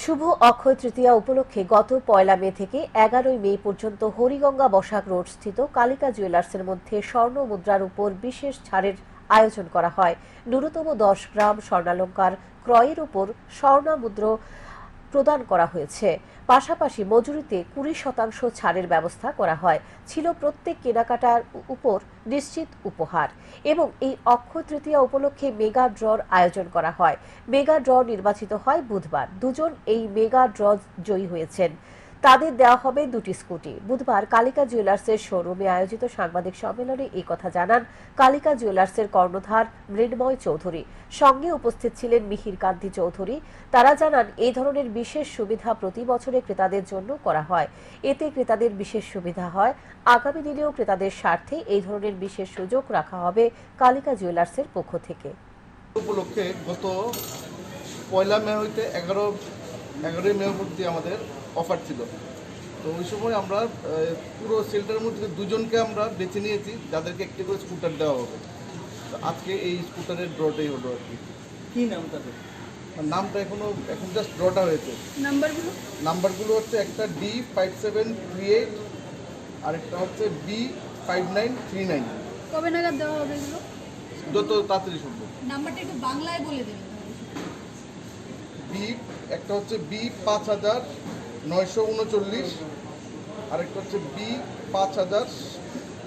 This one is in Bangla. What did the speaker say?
শুভ অক্ষয় তৃতীয়া উপলক্ষে গত ১ মে থেকে ১১ মে পর্যন্ত হরিগঙ্গা বসাক রোড স্থিত কালিকা জুয়েলার্সের মধ্যে স্বর্ণ মুদ্রার উপর বিশেষ ছাড়ের আয়োজন করা হয়। ন্যূনতম ১০ গ্রাম স্বর্ণালংকার ক্রয়ের উপর স্বর্ণমুদ্র প্রদান করা হয়েছে। পাশাপাশি মজুরিতে ২০% ছাড়ের ব্যবস্থা করা হয়। ছিল প্রত্যেক কেনাকাটার উপর নিশ্চিত উপহার। এবং এই অক্ষয় তৃতীয়া উপলক্ষে মেগা ড্রর আয়োজন করা হয়। মেগা ড্র নির্বাচিত হয় বুধবার। দুজন এই মেগা ড্র জয়ী হয়েছেন, তাদের দেওয়া হবে ২টি স্কুটি। বুধবার কালিকা জুয়েলার্সের শোরুমে আয়োজিত সাংবাদিক সম্মেলনে এই কথা জানান কালিকা জুয়েলার্সের কর্ণধার মৃন্ময় চৌধুরী। সঙ্গে উপস্থিত ছিলেন মিহির কান্তি চৌধুরী। তারা জানান, এই ধরনের বিশেষ সুবিধা প্রতি বছরে ক্রেতাদের জন্য করা হয়। এতে ক্রেতাদের বিশেষ সুবিধা হয়। আগামী দিনেও ক্রেতাদের স্বার্থে এই ধরনের বিশেষ সুযোগ রাখা হবে কালিকা জুয়েলার্সের পক্ষ থেকে। উপলক্ষে গত ১ মে হইতে ১১ মে অবধি আমাদের অফার ছিল। তো ওই সময় আমরা পুরো সেলটার মধ্যে দুজনকে আমরা বেছে নিয়েছি, যাদেরকে একটি করে স্কুটার দেওয়া হবে। তো আজকে এই স্কুটারের ড্রটাই হলো আর কি। কি নাম তাদের? নামটা এখন জাস্ট ড্রটা হয়েছে। নাম্বারগুলো হচ্ছে একটা D5738 আর একটা হচ্ছে B5939। কবে নাগাদ দেওয়া হবে এগুলো? যত তাড়াতাড়ি সম্ভব। নাম্বারটা একটু বাংলায় বলে দেবেন। একটা হচ্ছে B5939, আরেকটা হচ্ছে B5000